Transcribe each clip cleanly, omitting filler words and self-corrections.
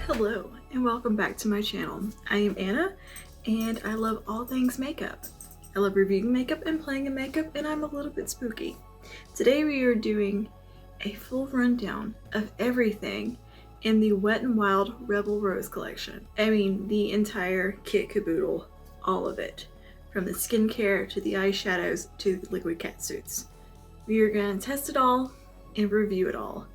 Hello and welcome back to my channel. I am Anna and I love all things makeup. I love reviewing makeup and playing in makeup, and I'm a little bit spooky. Today we are doing a full rundown of everything in the Wet n Wild Rebel Rose collection. I mean the entire kit caboodle, all of it. From the skincare to the eyeshadows to the liquid cat suits. We are going to test it all and review it all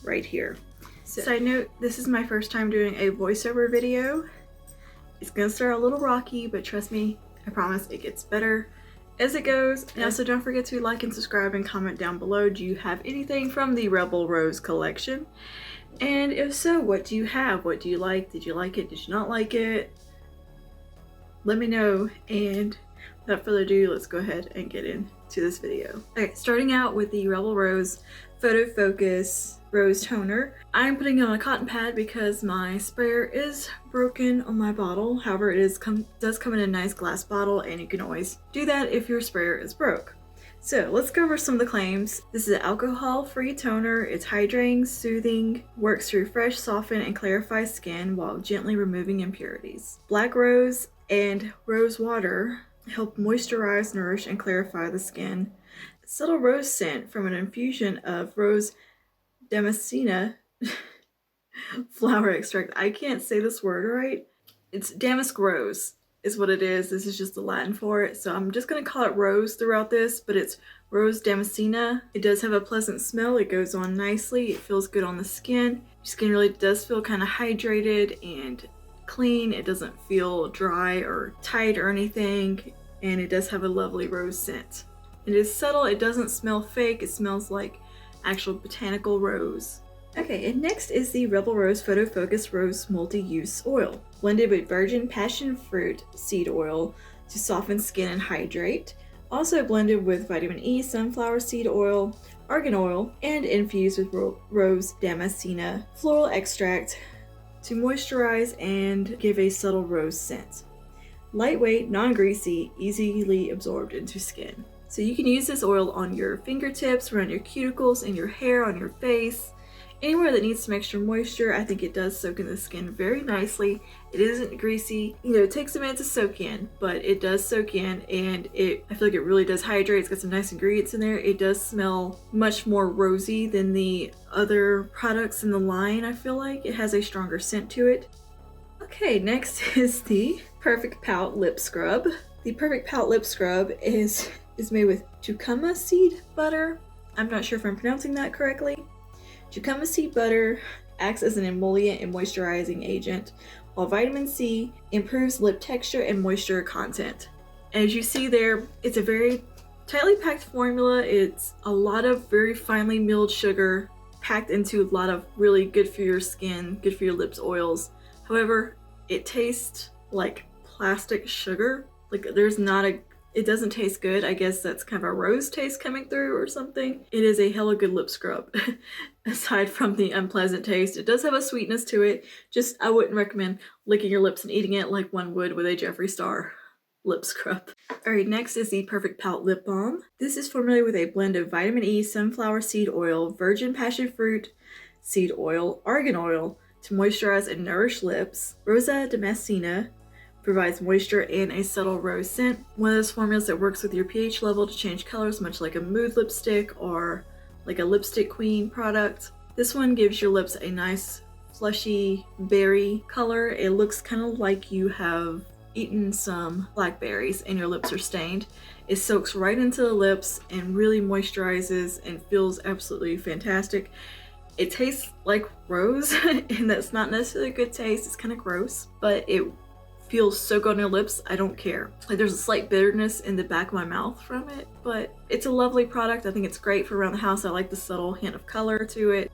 right here. Side note, this is my first time doing a voiceover video. It's gonna start a little rocky, but trust me, I promise it gets better as it goes. And also don't forget to like and subscribe and comment down below. Do you have anything from the Rebel Rose collection? And if so, what do you have? What do you like? Did you like it? Did you not like it? Let me know. And without further ado, let's go ahead and get into this video. Okay, starting out with the Rebel Rose Photo Focus Rose Toner. I'm putting it on a cotton pad because my sprayer is broken on my bottle. However, it does come in a nice glass bottle, and you can always do that if your sprayer is broke. So let's go over some of the claims. This is an alcohol-free toner. It's hydrating, soothing, works to refresh, soften, and clarify skin while gently removing impurities. Black rose and rose water help moisturize, nourish, and clarify the skin. Subtle rose scent from an infusion of rose Damascena flower extract. I can't say this word right. It's damask rose is what it is. This is just the Latin for it. So I'm just going to call it rose throughout this, but it's rose Damascena. It does have a pleasant smell. It goes on nicely. It feels good on the skin. Your skin really does feel kind of hydrated and clean. It doesn't feel dry or tight or anything. And it does have a lovely rose scent. It is subtle. It doesn't smell fake. It smells like actual botanical rose. Okay, and next is the Rebel Rose Photo Focus Rose Multi-Use Oil, blended with virgin passion fruit seed oil to soften skin and hydrate. Also blended with vitamin E, sunflower seed oil, argan oil, and infused with rose Damascena floral extract to moisturize and give a subtle rose scent. Lightweight, non-greasy, easily absorbed into skin. So you can use this oil on your fingertips, around your cuticles, in your hair, on your face, anywhere that needs some extra moisture. I think it does soak in the skin very nicely. It isn't greasy. You know, it takes a minute to soak in, but it does soak in, and I feel like it really does hydrate. It's got some nice ingredients in there. It does smell much more rosy than the other products in the line. I feel like it has a stronger scent to it. Okay, next is the Perfect Pout Lip Scrub. The Perfect Pout Lip Scrub is made with jicama seed butter. I'm not sure if I'm pronouncing that correctly. Jicama seed butter acts as an emollient and moisturizing agent, while vitamin C improves lip texture and moisture content. As you see there, it's a very tightly packed formula. It's a lot of very finely milled sugar packed into a lot of really good for your skin, good for your lips oils. However, it tastes like plastic sugar. Like it doesn't taste good. I guess that's kind of a rose taste coming through or something. It is a hella good lip scrub. Aside from the unpleasant taste, it does have a sweetness to it. Just, I wouldn't recommend licking your lips and eating it like one would with a Jeffree Star lip scrub. Alright, next is the Perfect Pout Lip Balm. This is formulated with a blend of vitamin E, sunflower seed oil, virgin passion fruit seed oil, argan oil to moisturize and nourish lips. Rosa Damascena provides moisture and a subtle rose scent. One of those formulas that works with your pH level to change colors, much like a mood lipstick or like a Lipstick Queen product. This one gives your lips a nice fleshy berry color. It looks kind of like you have eaten some blackberries and your lips are stained. It soaks right into the lips and really moisturizes and feels absolutely fantastic. It tastes like rose, and that's not necessarily a good taste. It's kind of gross, but it feels so good on your lips. I don't care. Like, there's a slight bitterness in the back of my mouth from it, but it's a lovely product. I think it's great for around the house. I like the subtle hint of color to it.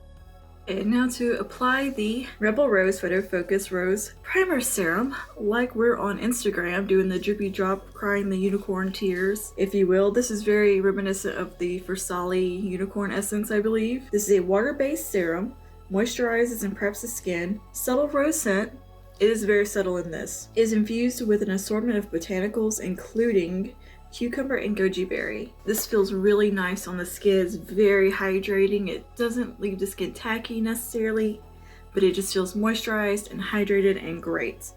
And now to apply the Rebel Rose Photo Focus Rose Primer Serum, like we're on Instagram doing the drippy drop, crying the unicorn tears, if you will. This is very reminiscent of the Versali unicorn essence, I believe. This is a water-based serum, moisturizes and preps the skin, subtle rose scent. It is very subtle in this. It is infused with an assortment of botanicals, including cucumber and goji berry. This feels really nice on the skin. It's very hydrating. It doesn't leave the skin tacky necessarily, but it just feels moisturized and hydrated and great.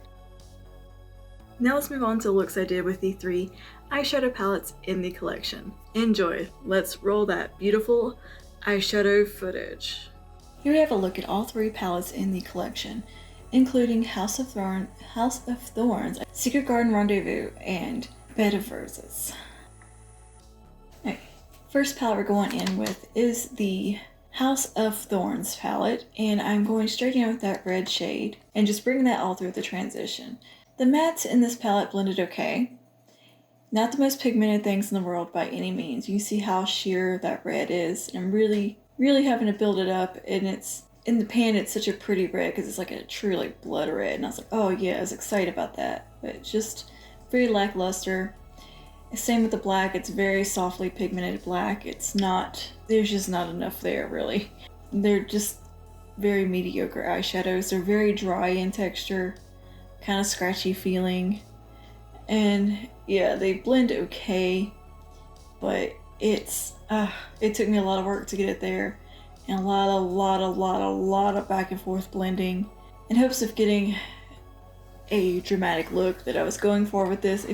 Now let's move on to the looks I did with the 3 eyeshadow palettes in the collection. Enjoy! Let's roll that beautiful eyeshadow footage. Here we have a look at all 3 palettes in the collection, including House of Thorns, Secret Garden Rendezvous, and Bed of Roses. Okay. First palette we're going in with is the House of Thorns palette, and I'm going straight in with that red shade and just bringing that all through the transition. The mattes in this palette blended okay. Not the most pigmented things in the world by any means. You see how sheer that red is, and I'm really having to build it up, and it's in the pan it's such a pretty red because it's like a true like blood red, and I was like, oh yeah, I was excited about that, but it's just very lackluster. Same with the black, it's very softly pigmented black. There's just not enough there really. They're just very mediocre eyeshadows. They're very dry in texture, kind of scratchy feeling, and yeah, they blend okay, but it took me a lot of work to get it there, and a lot of back and forth blending in hopes of getting a dramatic look that I was going for with this.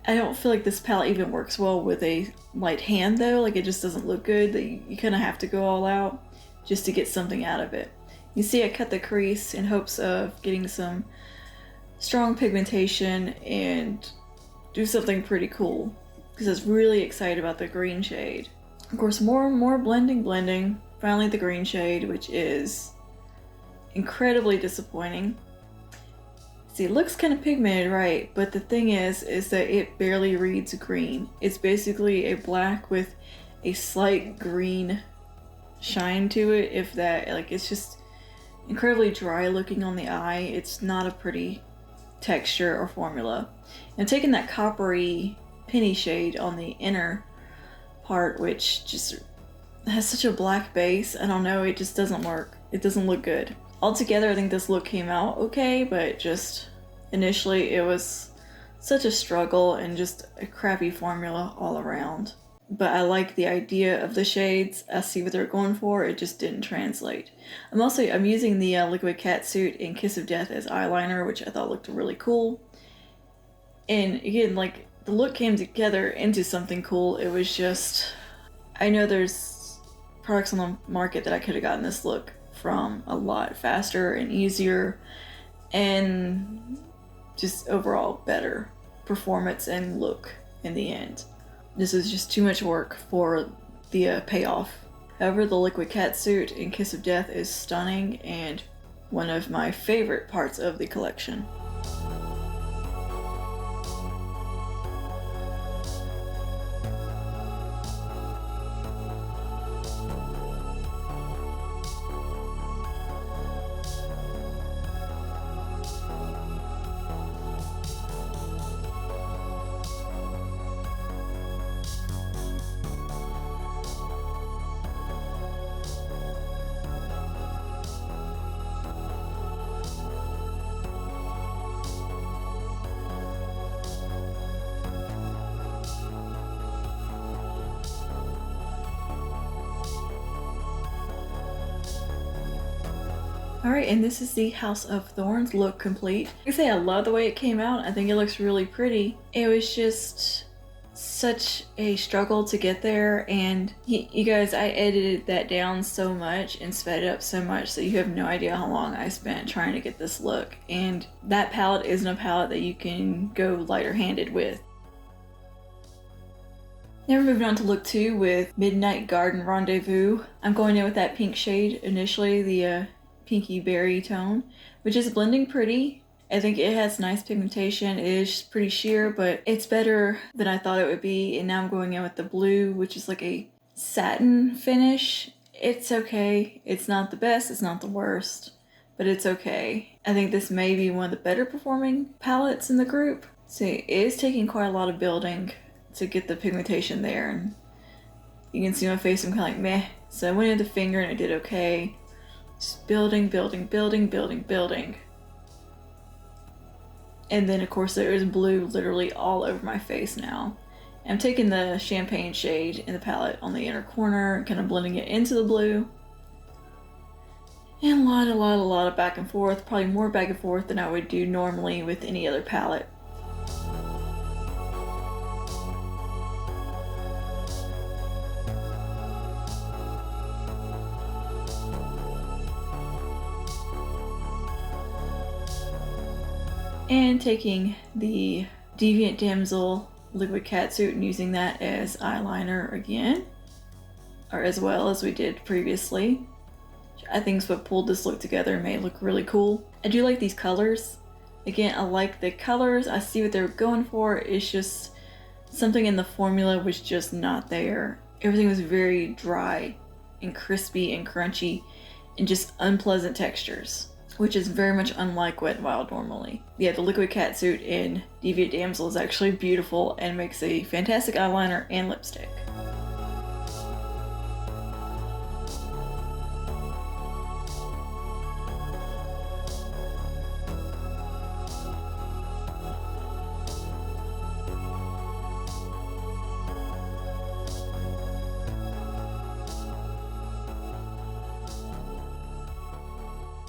I don't feel like this palette even works well with a light hand though, like it just doesn't look good. You kind of have to go all out just to get something out of it. You see I cut the crease in hopes of getting some strong pigmentation and do something pretty cool, because I was really excited about the green shade. Of course, more and more blending. Finally the green shade, which is incredibly disappointing. See, it looks kind of pigmented, right? But the thing is that it barely reads green. It's basically a black with a slight green shine to it, if that. Like, it's just incredibly dry looking on the eye. It's not a pretty texture or formula. And taking that coppery penny shade on the inner part, which just has such a black base, I don't know, it just doesn't work. It doesn't look good. Altogether, I think this look came out okay, but just initially it was such a struggle and just a crappy formula all around. But I like the idea of the shades. I see what they're going for. It just didn't translate. I'm using the Liquid Catsuit in Kiss of Death as eyeliner, which I thought looked really cool. And again, like, the look came together into something cool. It was just, I know there's products on the market that I could have gotten this look from a lot faster and easier, and just overall better performance and look in the end. This is just too much work for the payoff. However, the Liquid Catsuit in Kiss of Death is stunning and one of my favorite parts of the collection. Alright, and this is the House of Thorns look complete. I say I love the way it came out. I think it looks really pretty. It was just such a struggle to get there, and you guys, I edited that down so much and sped it up so much that you have no idea how long I spent trying to get this look. And that palette isn't a palette that you can go lighter handed with. Now we're moving on to look 2 with Midnight Garden Rendezvous. I'm going in with that pink shade initially, the pinky berry tone, which is blending pretty. I think it has nice pigmentation. It is pretty sheer, but it's better than I thought it would be. And now I'm going in with the blue, which is like a satin finish. It's okay. It's not the best, it's not the worst, but it's okay. I think this may be one of the better performing palettes in the group. See, it is taking quite a lot of building to get the pigmentation there, and you can see my face, I'm kind of like meh. So I went into finger and it did okay. Just building. And then of course there is blue literally all over my face now. I'm taking the champagne shade in the palette on the inner corner, kind of blending it into the blue. And a lot of back and forth, probably more back and forth than I would do normally with any other palette. And taking the Deviant Damsel liquid catsuit and using that as eyeliner again, or as well as we did previously. I think is what pulled this look together and made it look really cool. I do like these colors. Again, I like the colors. I see what they're going for. It's just something in the formula was just not there. Everything was very dry and crispy and crunchy and just unpleasant textures, which is very much unlike Wet n Wild normally. Yeah, the liquid catsuit in Deviant Damsel is actually beautiful and makes a fantastic eyeliner and lipstick.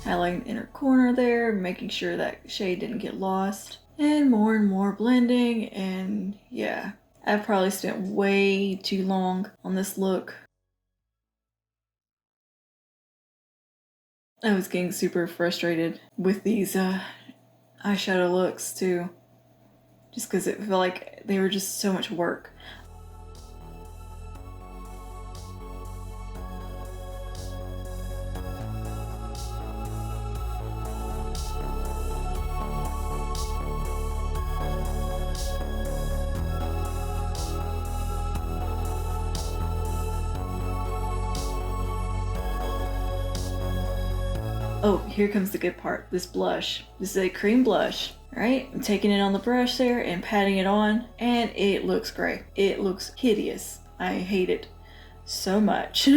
Highlighting the inner corner there, making sure that shade didn't get lost. And more blending, and yeah. I've probably spent way too long on this look. I was getting super frustrated with these eyeshadow looks too. Just because it felt like they were just so much work. Oh, here comes the good part, this blush. This is a cream blush, right? I'm taking it on the brush there and patting it on, and it looks great. It looks hideous. I hate it so much.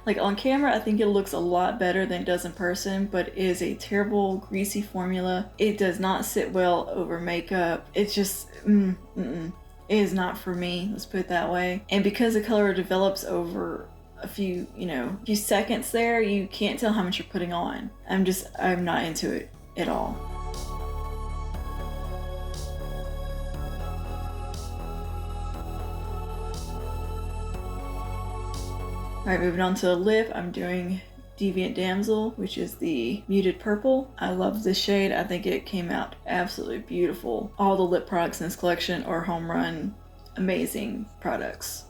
Like on camera, I think it looks a lot better than it does in person, but it is a terrible, greasy formula. It does not sit well over makeup. It's just, it is not for me, let's put it that way. And because the color develops over a few seconds there, you can't tell how much you're putting on. I'm not into it at all. Alright, moving on to the lip, I'm doing Deviant Damsel, which is the muted purple. I love this shade. I think it came out absolutely beautiful. All the lip products in this collection are home run, amazing products.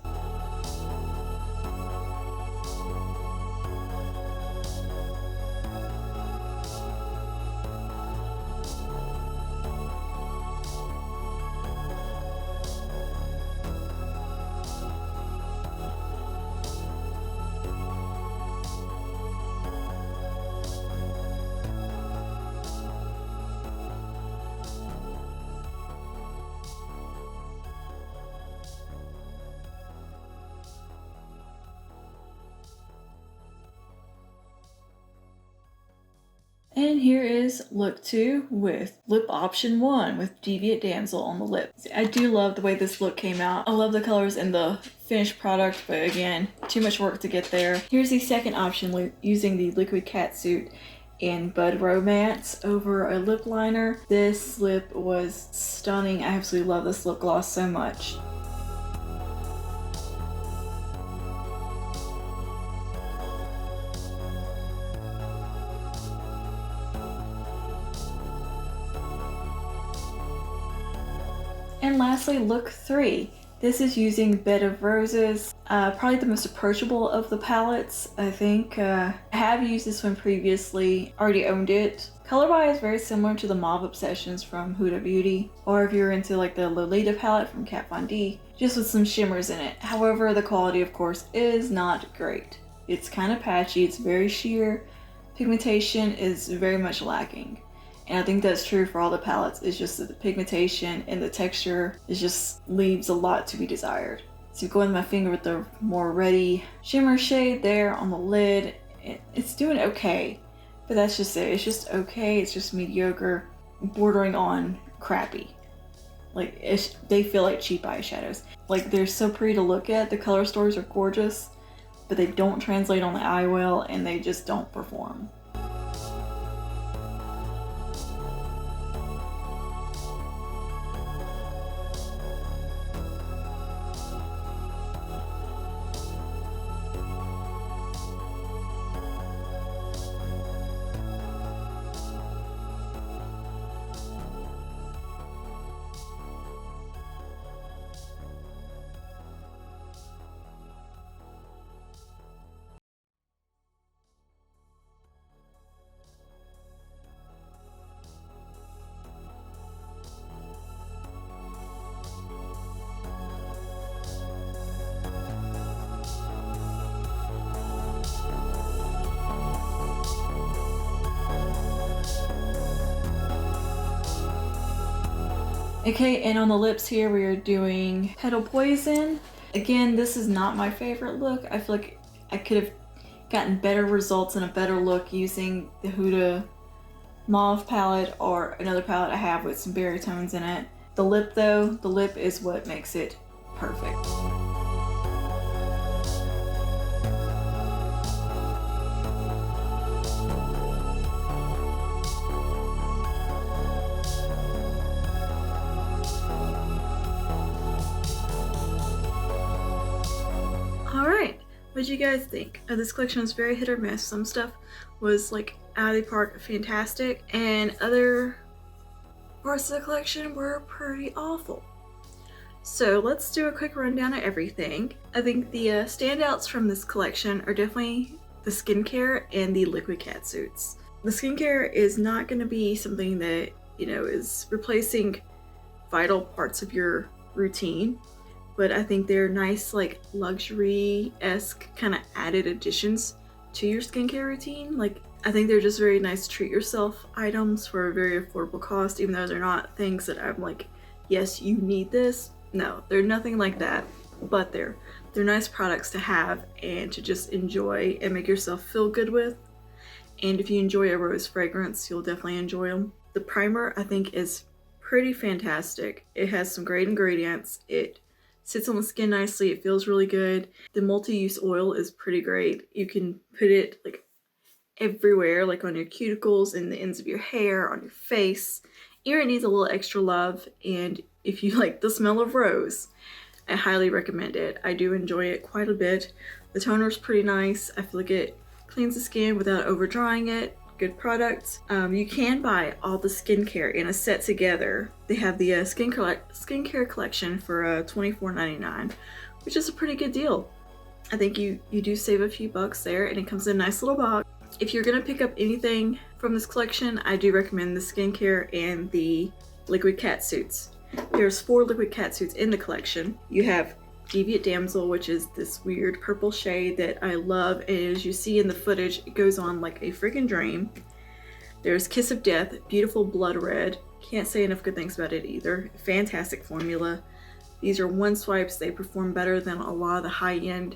And here is look 2 with lip option 1 with Deviant Damsel on the lip. I do love the way this look came out. I love the colors in the finished product, but again, too much work to get there. Here's the second option using the liquid catsuit in Bud Romance over a lip liner. This lip was stunning. I absolutely love this lip gloss so much. And lastly, look 3. This is using Bed of Roses, probably the most approachable of the palettes, I think. I have used this one previously, already owned it. Color-wise, very similar to the Mauve Obsessions from Huda Beauty, or if you're into like the Lolita palette from Kat Von D, just with some shimmers in it. However, the quality, of course, is not great. It's kind of patchy, it's very sheer. Pigmentation is very much lacking. And I think that's true for all the palettes. It's just that the pigmentation and the texture just leaves a lot to be desired. So going with my finger with the more reddy shimmer shade there on the lid, it's doing okay. But that's just it. It's just okay. It's just mediocre, bordering on crappy. Like, they feel like cheap eyeshadows. Like, they're so pretty to look at. The color stories are gorgeous, but they don't translate on the eye well, and they just don't perform. Okay, and on the lips here we are doing Petal Poison. Again, this is not my favorite look. I feel like I could have gotten better results and a better look using the Huda Mauve palette or another palette I have with some berry tones in it. The lip though, the lip is what makes it perfect. Alright, what do you guys think? This collection was very hit or miss. Some stuff was like out of the park fantastic, and other parts of the collection were pretty awful. So let's do a quick rundown of everything. I think the standouts from this collection are definitely the skincare and the liquid cat suits. The skincare is not going to be something that, you know, is replacing vital parts of your routine, but I think they're nice, like luxury-esque kind of added additions to your skincare routine. Like, I think they're just very nice treat yourself items for a very affordable cost, even though they're not things that I'm like, yes, you need this. No, they're nothing like that, but they're nice products to have and to just enjoy and make yourself feel good with. And if you enjoy a rose fragrance, you'll definitely enjoy them. The primer, I think, is pretty fantastic. It has some great ingredients. It sits on the skin nicely. It feels really good. The multi-use oil is pretty great. You can put it like everywhere, like on your cuticles and the ends of your hair, on your face. Ear needs a little extra love, and if you like the smell of rose, I highly recommend it. I do enjoy it quite a bit. The toner's pretty nice. I feel like it cleans the skin without over drying it. Good product. You can buy all the skincare in a set together. They have the skincare collection for $24.99, which is a pretty good deal. I think you do save a few bucks there, and it comes in a nice little box. If you're gonna pick up anything from this collection, I do recommend the skincare and the liquid cat suits. There's 4 liquid cat suits in the collection. You have Deviant Damsel, which is this weird purple shade that I love, and as you see in the footage, it goes on like a freaking dream. There's Kiss of Death, beautiful blood red. Can't say enough good things about it either. Fantastic formula. These are one swipes. They perform better than a lot of the high-end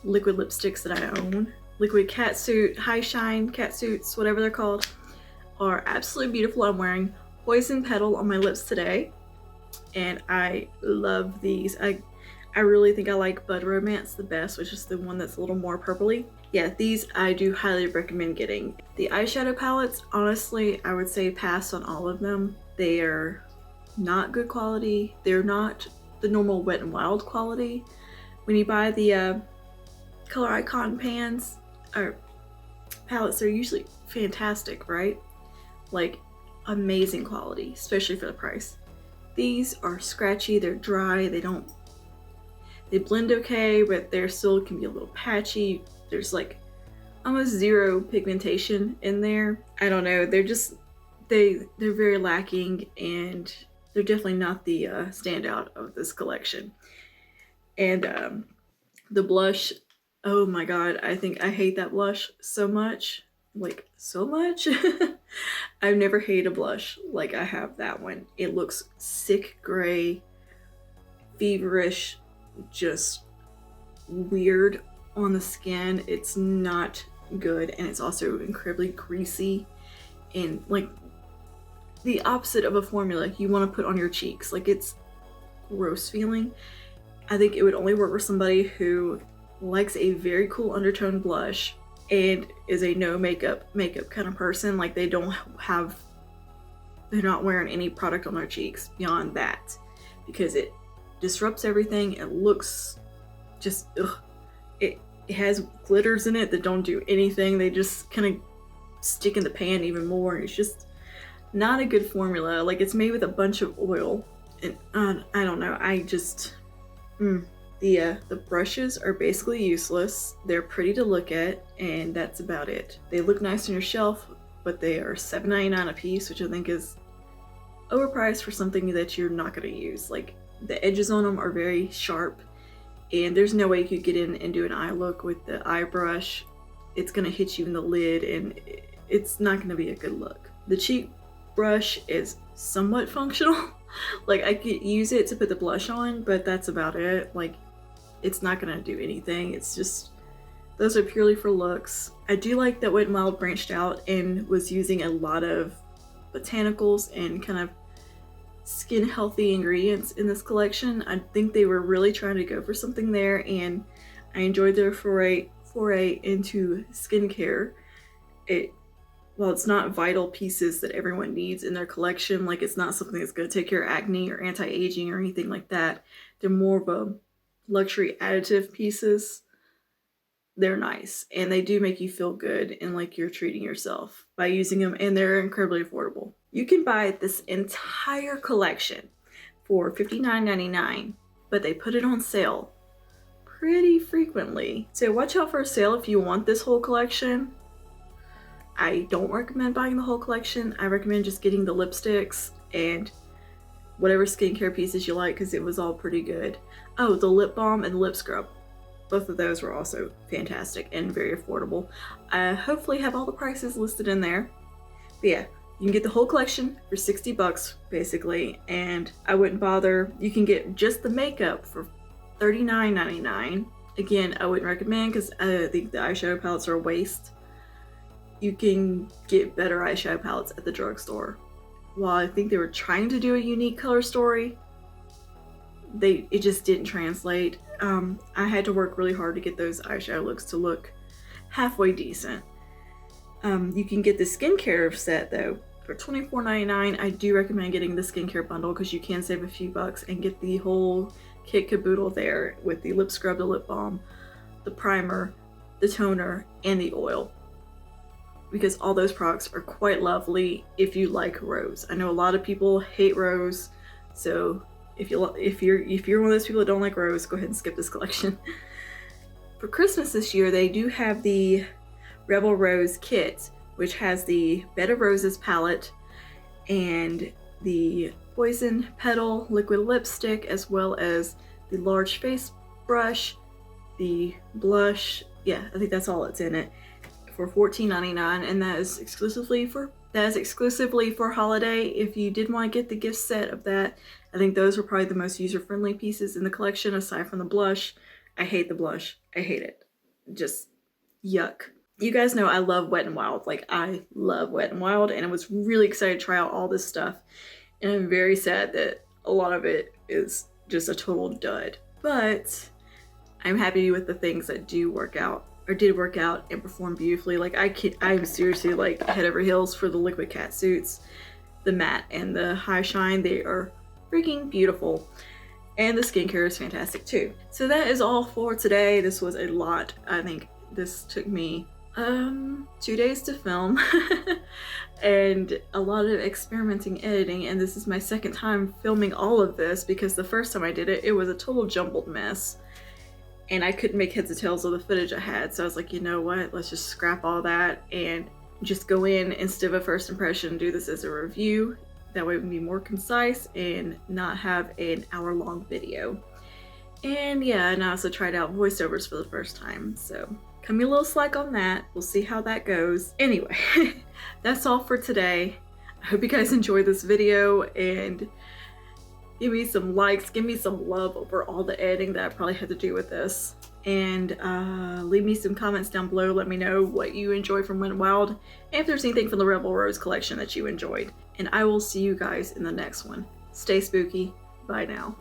liquid lipsticks that I own. Liquid catsuit, high shine catsuits, whatever they're called, are absolutely beautiful. I'm wearing Poison Petal on my lips today, and I love these. I really think I like Bud Romance the best, which is the one that's a little more purpley. Yeah, these I do highly recommend getting. The eyeshadow palettes, honestly, I would say pass on all of them. They are not good quality. They're not the normal Wet n Wild quality. When you buy the Color Icon pans or palettes, they're usually fantastic, right? Like amazing quality, especially for the price. These are scratchy, they're dry, they blend okay, but they're still can be a little patchy. There's like almost zero pigmentation in there. I don't know, they're very lacking, and they're definitely not the standout of this collection. And the blush, oh my god, I think I hate that blush so much. Like, so much. I've never hated a blush like I have that one. It looks sick gray, feverish, just weird on the skin. It's not good, and it's also incredibly greasy and like the opposite of a formula you want to put on your cheeks. Like, it's gross feeling. I think it would only work for somebody who likes a very cool undertone blush and is a no makeup kind of person. Like, they're not wearing any product on their cheeks beyond that, because it disrupts everything. It looks just ugh. It has glitters in it that don't do anything. They just kind of stick in the pan even more. It's just not a good formula. Like, it's made with a bunch of oil, and I don't know. I just the brushes are basically useless. They're pretty to look at, and that's about it. They look nice on your shelf, but they are $7.99 a piece, which I think is overpriced for something that you're not going to use. Like, the edges on them are very sharp, and there's no way you could get in and do an eye look with the eye brush. It's going to hit you in the lid, and it's not going to be a good look. The cheek brush is somewhat functional. Like I could use it to put the blush on, but that's about it. Like it's not gonna do anything. It's just, those are purely for looks. I do like that Wet n Wild branched out and was using a lot of botanicals and kind of skin healthy ingredients in this collection. I think they were really trying to go for something there, and I enjoyed their foray into skincare. While it's not vital pieces that everyone needs in their collection, like it's not something that's going to take care of acne or anti-aging or anything like that, they're more of a luxury additive pieces. They're nice, and they do make you feel good and like you're treating yourself by using them, and they're incredibly affordable. You can buy this entire collection for $59.99, but they put it on sale pretty frequently. So watch out for a sale if you want this whole collection. I don't recommend buying the whole collection. I recommend just getting the lipsticks and whatever skincare pieces you like, because it was all pretty good. Oh, the lip balm and the lip scrub. Both of those were also fantastic and very affordable. I hopefully have all the prices listed in there. But yeah, you can get the whole collection for 60 bucks basically, and I wouldn't bother. You can get just the makeup for $39.99. Again, I wouldn't recommend because I think the eyeshadow palettes are a waste. You can get better eyeshadow palettes at the drugstore. While I think they were trying to do a unique color story, it just didn't translate. I had to work really hard to get those eyeshadow looks to look halfway decent. You can get the skincare set though for $24.99. I do recommend getting the skincare bundle because you can save a few bucks and get the whole kit caboodle there with the lip scrub, the lip balm, the primer, the toner, and the oil. Because all those products are quite lovely if you like rose. I know a lot of people hate rose, so if you're one of those people that don't like rose, go ahead and skip this collection. For Christmas this year, they do have the Rebel Rose kit, which has the Bed of Roses palette and the Poison Petal liquid lipstick, as well as the large face brush, the blush. Yeah, I think that's all that's in it, for $14.99, and that is exclusively for holiday. If you did want to get the gift set of that, I think those were probably the most user-friendly pieces in the collection aside from the blush. I hate the blush. I hate it. Just yuck. You guys know I love Wet n Wild. Like, I love Wet n Wild, and I was really excited to try out all this stuff, and I'm very sad that a lot of it is just a total dud. But I'm happy with the things that did work out and perform beautifully. Like I'm seriously like head over heels for the liquid cat suits, the matte and the high shine. They are freaking beautiful, and the skincare is fantastic too. So that is all for today. This was a lot. I think this took me 2 days to film and a lot of experimenting editing, and this is my second time filming all of this because the first time I did it was a total jumbled mess. And I couldn't make heads or tails of the footage I had, so I was like, you know what, let's just scrap all that and just go in instead of a first impression, do this as a review. That way we can be more concise and not have an hour-long video. And yeah, and I also tried out voiceovers for the first time, so cut me a little slack on that. We'll see how that goes. Anyway, that's all for today. I hope you guys enjoyed this video, and give me some likes, give me some love over all the editing that I probably had to do with this. And leave me some comments down below. Let me know what you enjoy from Wet n Wild, and if there's anything from the Rebel Rose collection that you enjoyed. And I will see you guys in the next one. Stay spooky. Bye now.